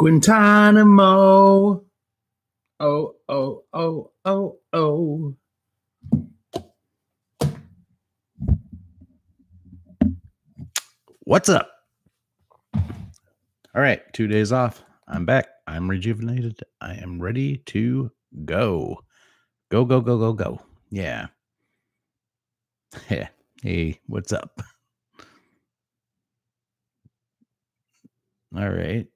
Guantanamo. Oh, oh, oh, oh, oh. What's up? All right, 2 days off. I'm back. I'm rejuvenated. I am ready to go. Go, go, go, go, go. Yeah. Hey, what's up? All right.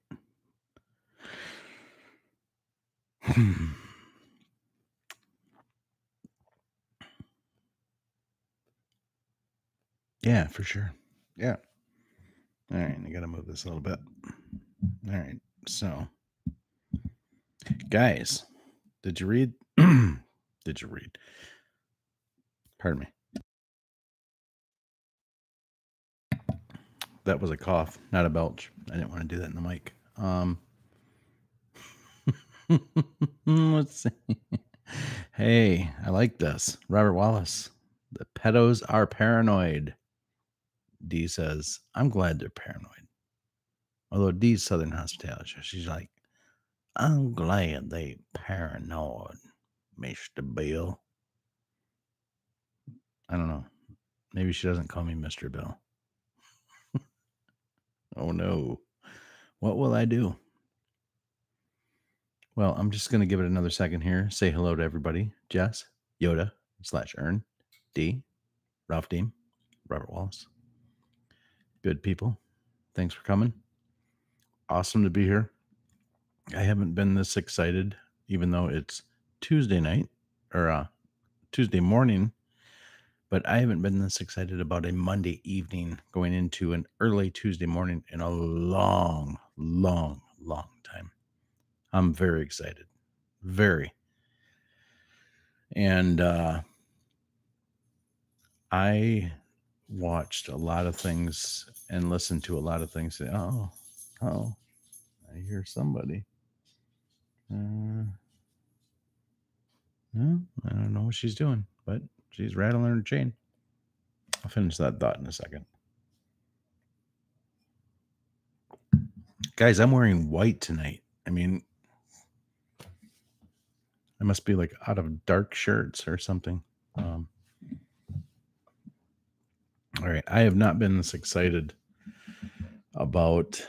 Yeah, for sure. Yeah. All right, I got to move this a little bit. All right, so, guys, did you read? Did you read? Pardon me. That was a cough, not a belch. I didn't want to do that in the mic. Let's see. Hey, I like this. Robert Wallace. The pedos are paranoid. D says, I'm glad they're paranoid. Although D's Southern hospitality, she's like, I'm glad they paranoid, Mr. Bill. I don't know. Maybe she doesn't call me Mr. Bill. Oh no. What will I do? Well, I'm just going to give it another second here. Say hello to everybody. Jess, Yoda, /Ern, D, Ralph Deem, Robert Wallace. Good people. Thanks for coming. Awesome to be here. I haven't been this excited, even though it's Tuesday night or Tuesday morning, but I haven't been this excited about a Monday evening going into an early Tuesday morning in a long, long, long time. I'm very excited. Very. And I watched a lot of things and listened to a lot of things. Oh, I hear somebody. I don't know what she's doing, but she's rattling her chain. I'll finish that thought in a second. Guys, I'm wearing white tonight. I mean, I must be like out of dark shirts or something. All right. I have not been this excited about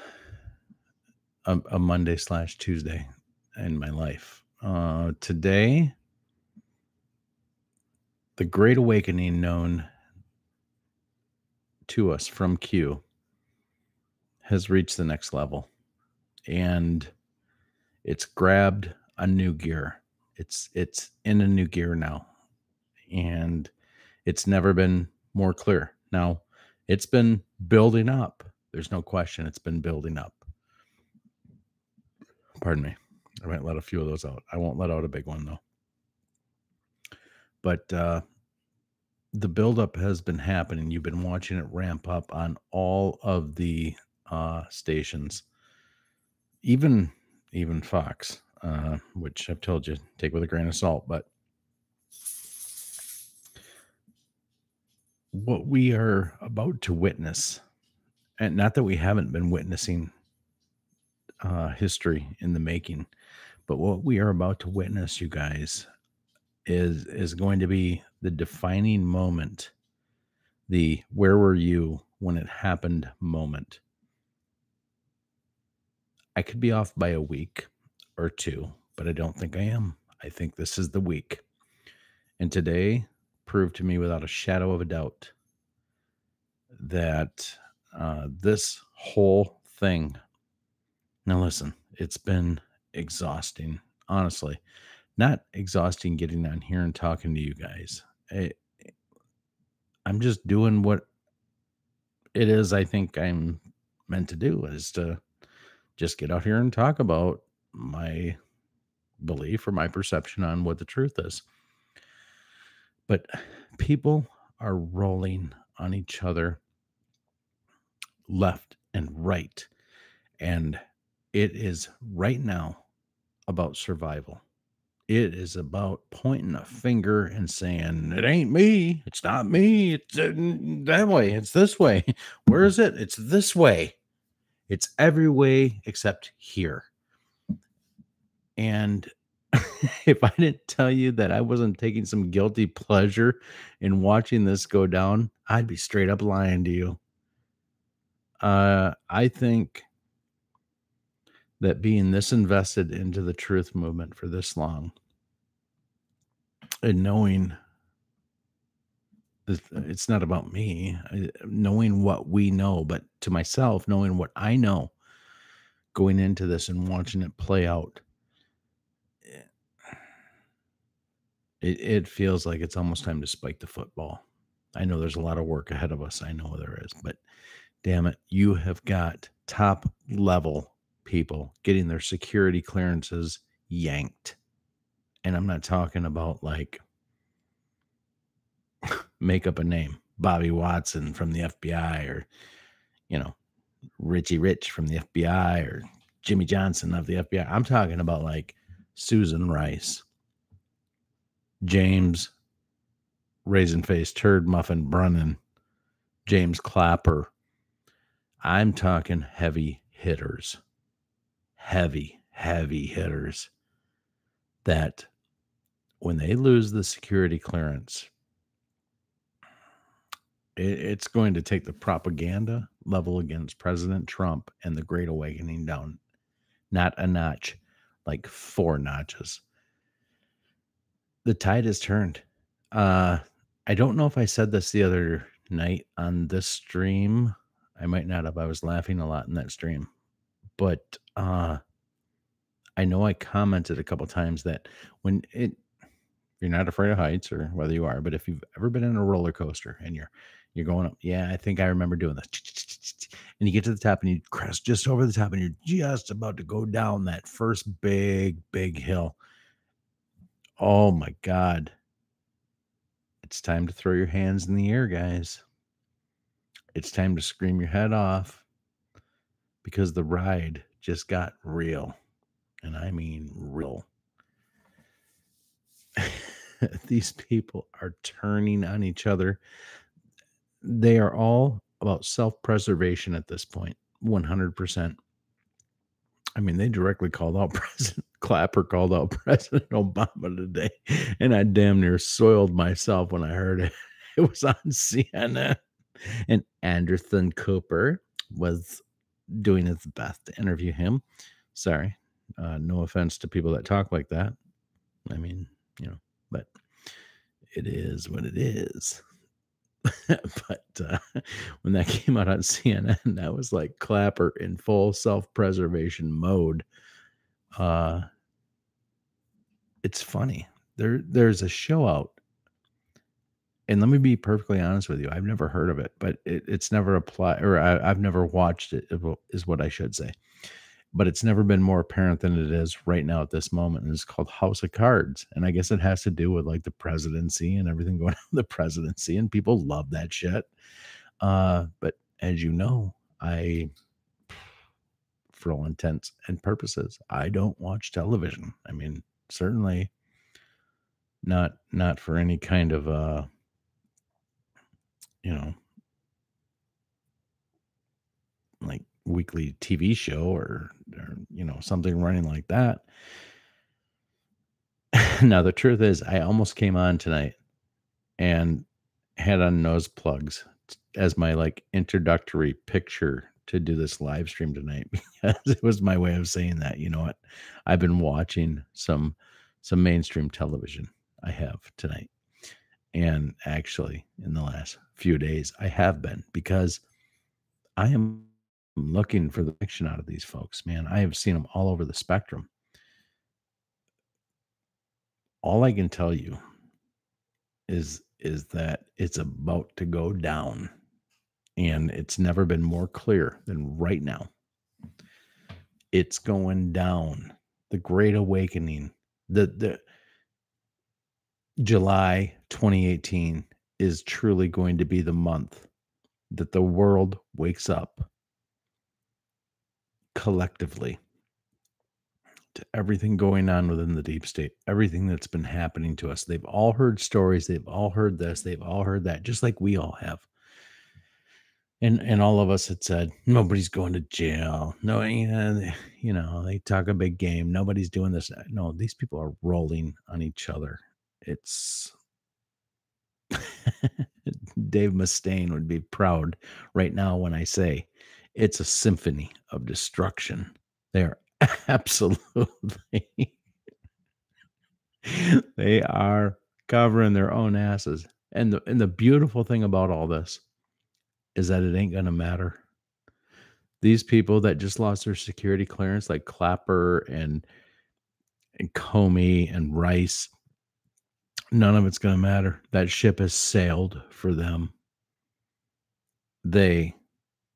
a Monday/Tuesday in my life. Today, the Great Awakening known to us from Q has reached the next level, and it's grabbed a new gear. It's in a new gear now, and it's never been more clear. Now, it's been building up. There's no question it's been building up. Pardon me. I might let a few of those out. I won't let out a big one, though. But the buildup has been happening. You've been watching it ramp up on all of the stations, even Fox, which I've told you, take with a grain of salt. But what we are about to witness, and not that we haven't been witnessing history in the making, but what we are about to witness, you guys, is going to be the defining moment, the where were you when it happened moment. I could be off by a week or two, but I don't think I am. I think this is the week. And today proved to me without a shadow of a doubt that this whole thing, now listen, it's been exhausting, honestly. Not exhausting getting on here and talking to you guys. I'm just doing what it is I think I'm meant to do, is to just get out here and talk about my belief or my perception on what the truth is. But people are rolling on each other left and right. And it is right now about survival. It is about pointing a finger and saying, it ain't me. It's not me. It's that way. It's this way. Where is it? It's this way. It's every way except here. And if I didn't tell you that I wasn't taking some guilty pleasure in watching this go down, I'd be straight up lying to you. I think that being this invested into the truth movement for this long, and knowing that it's not about me, knowing what we know, but to myself, knowing what I know going into this and watching it play out, it feels like it's almost time to spike the football. I know there's a lot of work ahead of us. I know there is, but damn it, you have got top level people getting their security clearances yanked. And I'm not talking about like make up a name, Bobby Watson from the FBI, or, Richie Rich from the FBI, or Jimmy Johnson of the FBI. I'm talking about like Susan Rice, James Raisin Face Turd Muffin Brennan, James Clapper. I'm talking heavy hitters, heavy hitters that when they lose the security clearance, it's going to take the propaganda level against President Trump and the Great Awakening down, not a notch, like 4 notches. The tide has turned. I don't know if I said this the other night on this stream. I might not have. I was laughing a lot in that stream. But I know I commented a couple times that when you're not afraid of heights, or whether you are, but if you've ever been in a roller coaster and you're going up, yeah, I think I remember doing this, and you get to the top and you crest just over the top and you're just about to go down that first big hill. Oh my God. It's time to throw your hands in the air, guys. It's time to scream your head off, because the ride just got real. And I mean real. These people are turning on each other. They are all about self-preservation at this point, 100%. I mean, they directly called out President Clapper called out President Obama today, and I damn near soiled myself when I heard it. It was on CNN, and Anderson Cooper was doing his best to interview him. Sorry, no offense to people that talk like that. I mean, but it is what it is. But when that came out on CNN, that was like Clapper in full self-preservation mode. It's funny. There's a show out, and let me be perfectly honest with you. I've never heard of it, but it's never applied, or I've never watched it, is what I should say. But it's never been more apparent than it is right now at this moment. And it's called House of Cards. And I guess it has to do with like the presidency and everything going on with the presidency. And people love that shit. But as you know, for all intents and purposes, I don't watch television. I mean, certainly not for any kind of like weekly TV show or something running like that. Now the truth is, I almost came on tonight and had on nose plugs as my like introductory picture to do this live stream tonight, because it was my way of saying that, you know what, I've been watching some mainstream television. I have tonight, and actually in the last few days I have been, because I am looking for the action out of these folks, man. I have seen them all over the spectrum. All I can tell you is that it's about to go down, and it's never been more clear than right now. It's going down. The Great Awakening, the July 2018 is truly going to be the month that the world wakes up collectively to everything going on within the deep state, everything that's been happening to us. They've all heard stories. They've all heard this. They've all heard that, just like we all have. And all of us had said, nobody's going to jail. No, they talk a big game. Nobody's doing this. No, these people are rolling on each other. It's Dave Mustaine would be proud right now when I say it's a symphony of destruction. They're absolutely, they are covering their own asses. And the beautiful thing about all this is that it ain't going to matter. These people that just lost their security clearance, like Clapper and Comey and Rice, none of it's going to matter. That ship has sailed for them. They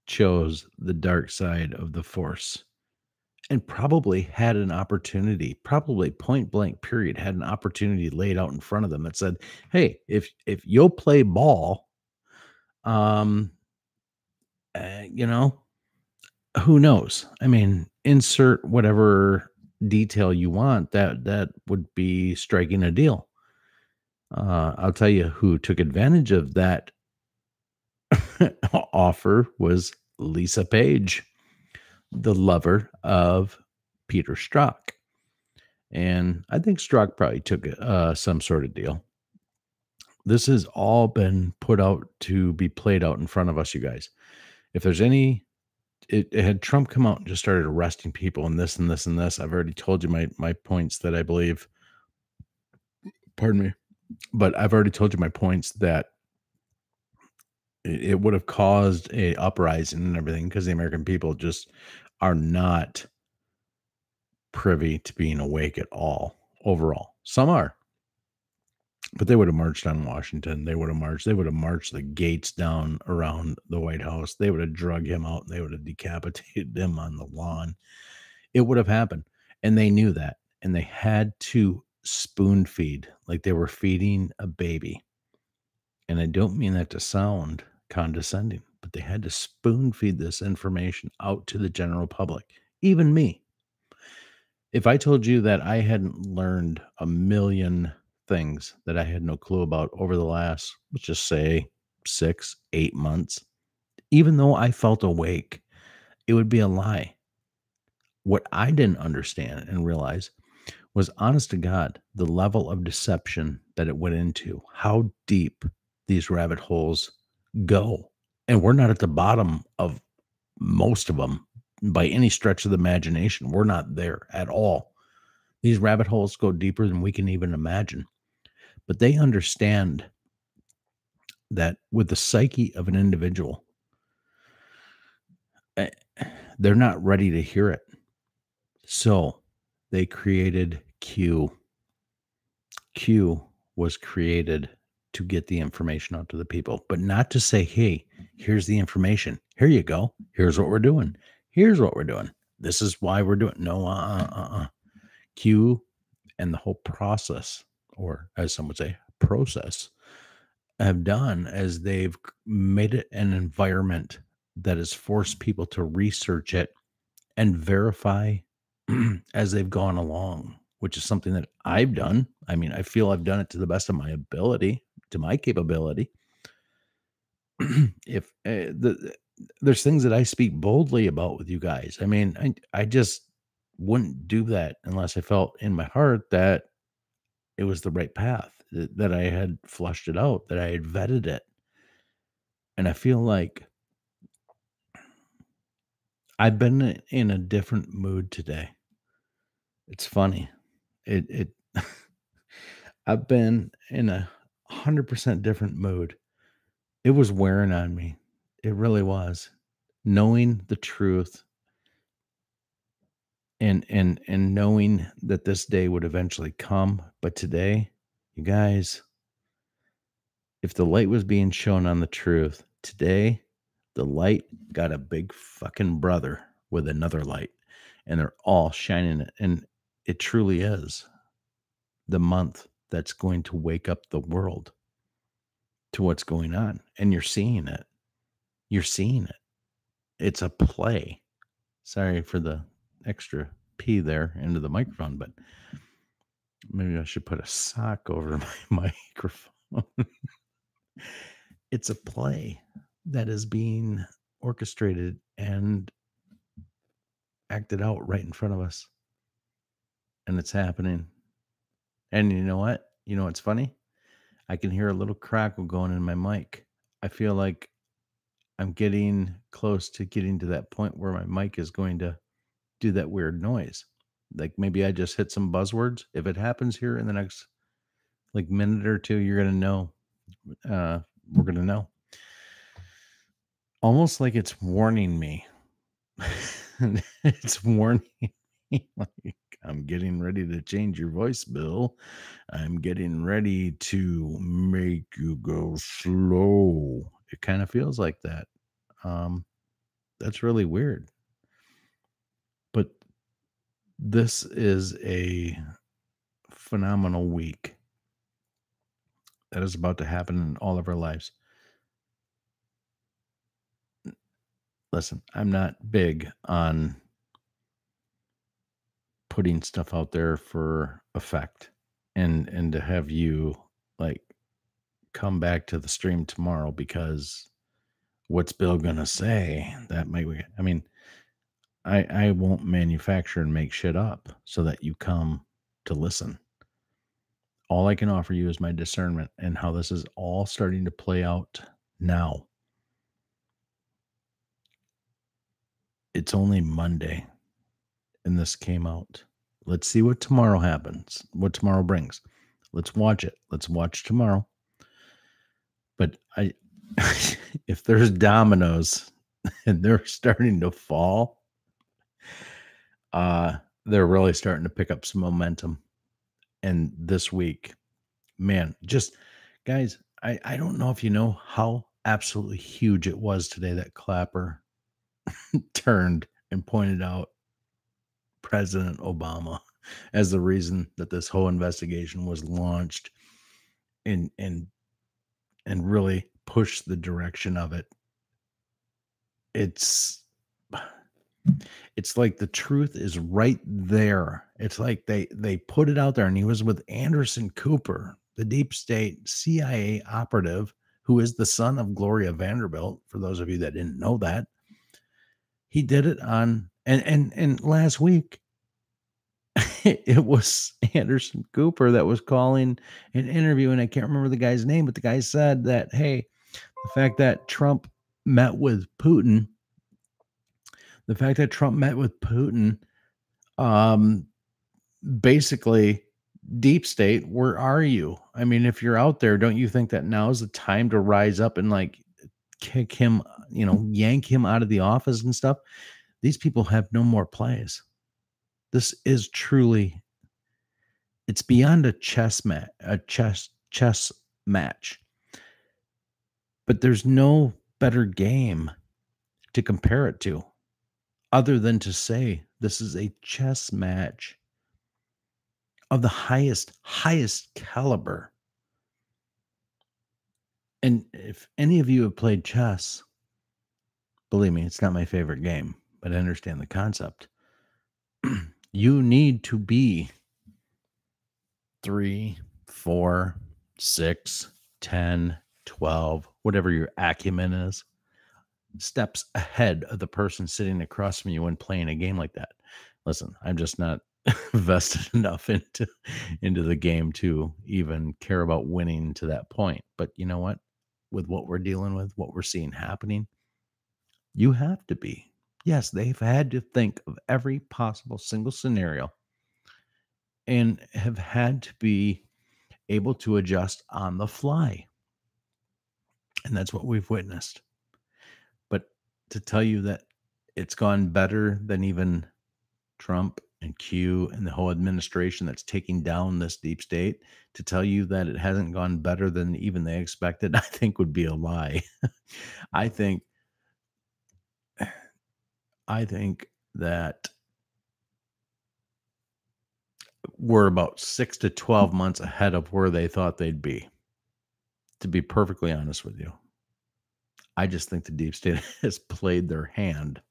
chose the dark side of the force, and probably had an opportunity, probably point blank period, had an opportunity laid out in front of them that said, hey, if you'll play ball, who knows? I mean, insert whatever detail you want, that would be striking a deal. I'll tell you who took advantage of that offer was Lisa Page, the lover of Peter Strzok. And I think Strzok probably took some sort of deal. This has all been put out to be played out in front of us, you guys. If there's any, it had Trump come out and just started arresting people and this and this and this. I've already told you my points that I believe, pardon me, but I've already told you my points that it would have caused a uprising and everything, because the American people just are not privy to being awake at all overall. Some are, but they would have marched on Washington. They would have marched the gates down around the White House. They would have drug him out and they would have decapitated him on the lawn. It would have happened. And they knew that. And they had to spoon feed, like they were feeding a baby. And I don't mean that to sound condescending, but they had to spoon feed this information out to the general public, even me. If I told you that I hadn't learned a million things that I had no clue about over the last, let's just say 6-8 months, even though I felt awake, it would be a lie. What I didn't understand and realize was, honest to God, the level of deception that it went into, how deep these rabbit holes go. And we're not at the bottom of most of them by any stretch of the imagination. We're not there at all. These rabbit holes go deeper than we can even imagine. But they understand that with the psyche of an individual, eh, they're not ready to hear it. So they created Q. Q was created to get the information out to the people, but not to say, hey, here's the information. Here you go. Here's what we're doing. Here's what we're doing. This is why we're doing. No, Q and the whole process, or as some would say, process, have done as they've made it an environment that has forced people to research it and verify as they've gone along, which is something that I've done. I mean, I feel I've done it to the best of my ability, to my capability. If there's things that I speak boldly about with you guys, I mean, I just wouldn't do that unless I felt in my heart that it was the right path, that I had flushed it out, that I had vetted it. And I feel like I've been in a different mood today. It's funny. It I've been in 100% different mood. It was wearing on me. It really was. Knowing the truth and knowing that this day would eventually come, but today, you guys, if the light was being shown on the truth, today the light got a big fucking brother with another light, and they're all shining it, and it truly is the month that's going to wake up the world to what's going on. And you're seeing it. You're seeing it. It's a play. Sorry for the extra P there into the microphone, but maybe I should put a sock over my microphone. It's a play that is being orchestrated and acted out right in front of us. And it's happening. And you know what? You know what's funny? I can hear a little crackle going in my mic. I feel like I'm getting close to getting to that point where my mic is going to do that weird noise. Like maybe I just hit some buzzwords. If it happens here in the next like minute or two, you're going to know. We're going to know. Almost like it's warning me. It's warning me like, I'm getting ready to change your voice, Bill. I'm getting ready to make you go slow. It kind of feels like that. That's really weird. But this is a phenomenal week that is about to happen in all of our lives. Listen, I'm not big on putting stuff out there for effect and to have you like come back to the stream tomorrow because what's Bill gonna say? That might be, I mean, I won't manufacture and make shit up so that you come to listen. All I can offer you is my discernment and how this is all starting to play out now. It's only Monday and this came out. Let's see what tomorrow happens, what tomorrow brings. Let's watch it. Let's watch tomorrow. But if there's dominoes and they're starting to fall, they're really starting to pick up some momentum. And this week, man, just guys, I don't know if you know how absolutely huge it was today that Clapper turned and pointed out President Obama as the reason that this whole investigation was launched and really pushed the direction of it. It's like the truth is right there. It's like they put it out there, and he was with Anderson Cooper, the deep state CIA operative who is the son of Gloria Vanderbilt, for those of you that didn't know that. He did it on And last week, it was Anderson Cooper that was calling an interview, and I can't remember the guy's name, but the guy said that, hey, the fact that Trump met with Putin, basically, deep state, where are you? I mean, if you're out there, don't you think that now is the time to rise up and like kick him, yank him out of the office and stuff? These people have no more plays. This is truly, it's beyond a chess match. But there's no better game to compare it to other than to say this is a chess match of the highest caliber. And if any of you have played chess, believe me, it's not my favorite game, but I understand the concept. You need to be 3, 4, 6, 10, 12, whatever your acumen is, steps ahead of the person sitting across from you when playing a game like that. Listen, I'm just not vested enough into the game to even care about winning to that point. But you know what? With what we're dealing with, what we're seeing happening, you have to be. Yes, they've had to think of every possible single scenario and have had to be able to adjust on the fly. And that's what we've witnessed. But to tell you that it's gone better than even Trump and Q and the whole administration that's taking down this deep state, to tell you that it hasn't gone better than even they expected, I think would be a lie. I think that we're about 6 to 12 months ahead of where they thought they'd be. To be perfectly honest with you, I just think the deep state has played their hand,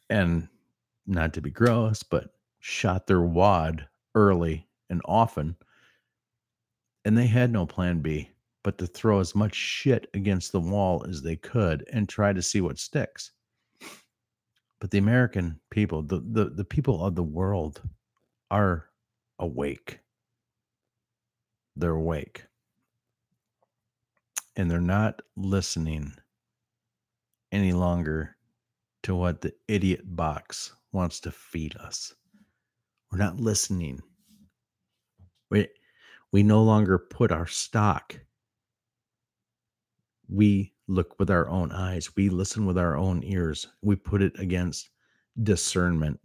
and not to be gross, but shot their wad early and often. And they had no plan B but to throw as much shit against the wall as they could and try to see what sticks. But the American people, the people of the world, are awake. They're awake. And they're not listening any longer to what the idiot box wants to feed us. We're not listening. We no longer put our stock. We look with our own eyes. We listen with our own ears. We put it against discernment.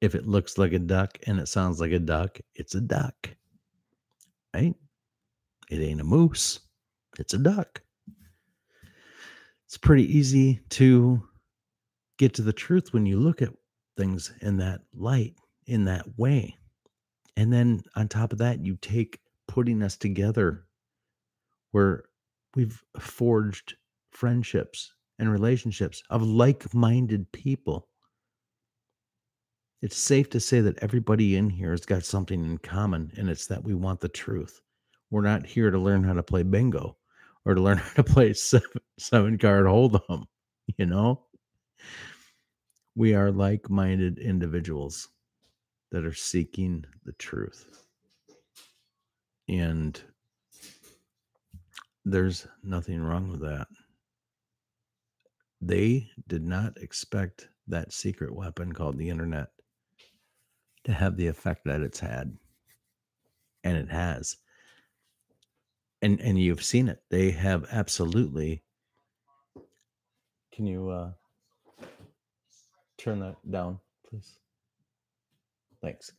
If it looks like a duck and it sounds like a duck, it's a duck. Right? It ain't a moose. It's a duck. It's pretty easy to get to the truth when you look at things in that light, in that way. And then on top of that, you take putting us together where we've forged friendships and relationships of like-minded people. It's safe to say that everybody in here has got something in common, and it's that we want the truth. We're not here to learn how to play bingo or to learn how to play seven card hold'em, you know? We are like-minded individuals that are seeking the truth. And there's nothing wrong with that. They did not expect that secret weapon called the internet to have the effect that it's had. And it has. And you've seen it. They have absolutely. Can you turn that down, please? Thanks.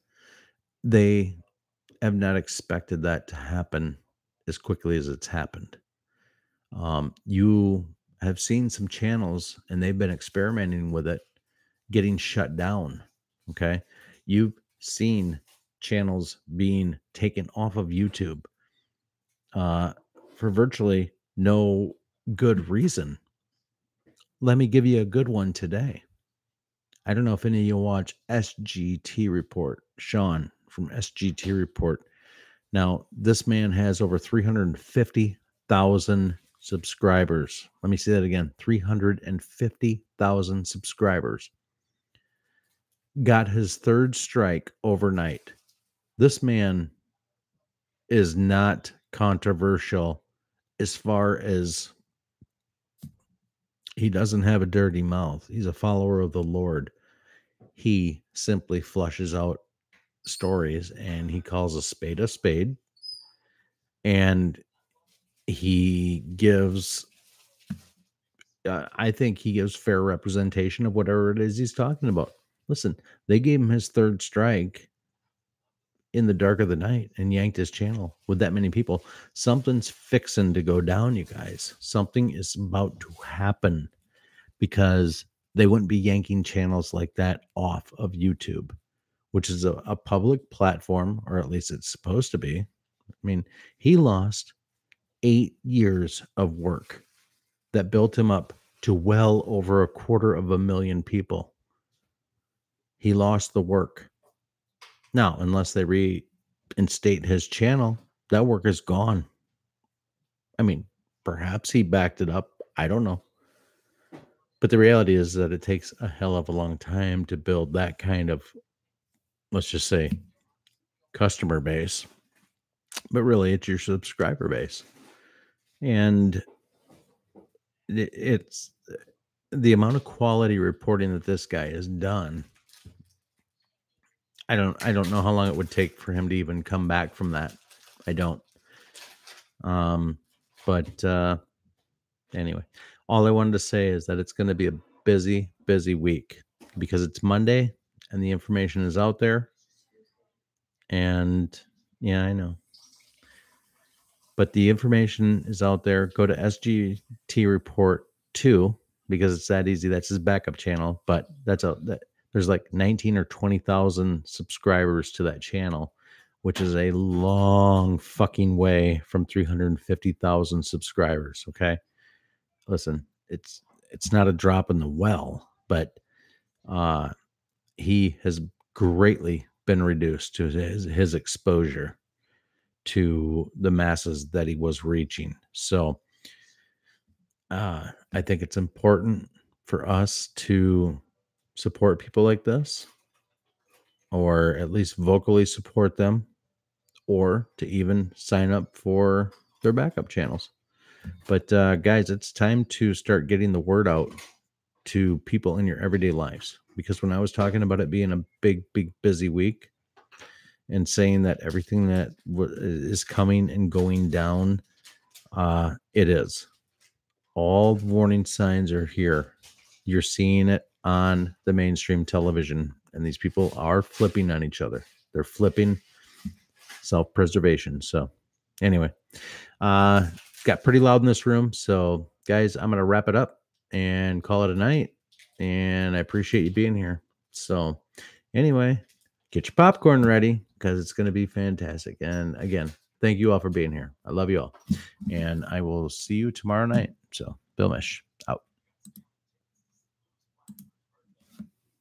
They have not expected that to happen as quickly as it's happened. You have seen some channels, and they've been experimenting with it, getting shut down. Okay. You've seen channels being taken off of YouTube for virtually no good reason. Let me give you a good one today. I don't know if any of you watch SGT Report, Sean from SGT Report. Now, this man has over 350,000 subscribers. Let me say that again, 350,000 subscribers. got his third strike overnight. This man is not controversial as far as he doesn't have a dirty mouth. He's a follower of the Lord. He simply flushes out stories and he calls a spade a spade. And he gives, I think he gives fair representation of whatever it is he's talking about. Listen, they gave him his third strike in the dark of the night and yanked his channel with that many people. Something's fixing to go down, you guys. Something is about to happen because they wouldn't be yanking channels like that off of YouTube, which is a public platform, or at least it's supposed to be. I mean, he lost 8 years of work that built him up to well over 250,000 people. He lost the work. Now, unless they reinstate his channel, that work is gone. I mean, perhaps he backed it up. I don't know. But the reality is that it takes a hell of a long time to build that kind of, let's just say, customer base. But really, it's your subscriber base. And it's the amount of quality reporting that this guy has done. I don't know how long it would take for him to even come back from that. I don't. But anyway, all I wanted to say is that it's going to be a busy week because it's Monday and the information is out there. And yeah, I know. But the information is out there. Go to SGT Report 2 because it's that easy. That's his backup channel. But there's like 19 or 20,000 subscribers to that channel, which is a long fucking way from 350,000 subscribers. Okay. Listen, it's not a drop in the well, but he has greatly been reduced to his exposure to the masses that he was reaching. So I think it's important for us to support people like this, or at least vocally support them, or to even sign up for their backup channels. But guys, it's time to start getting the word out to people in your everyday lives, because when I was talking about it being a big busy week and saying that everything that is coming and going down, it is. All warning signs are here. You're seeing it on the mainstream television, and these people are flipping on each other. They're flipping self-preservation. So anyway, got pretty loud in this room. So guys, I'm going to wrap it up and call it a night. And I appreciate you being here. So anyway, get your popcorn ready because it's going to be fantastic. And again, thank you all for being here. I love you all. And I will see you tomorrow night. So, Bill Mish.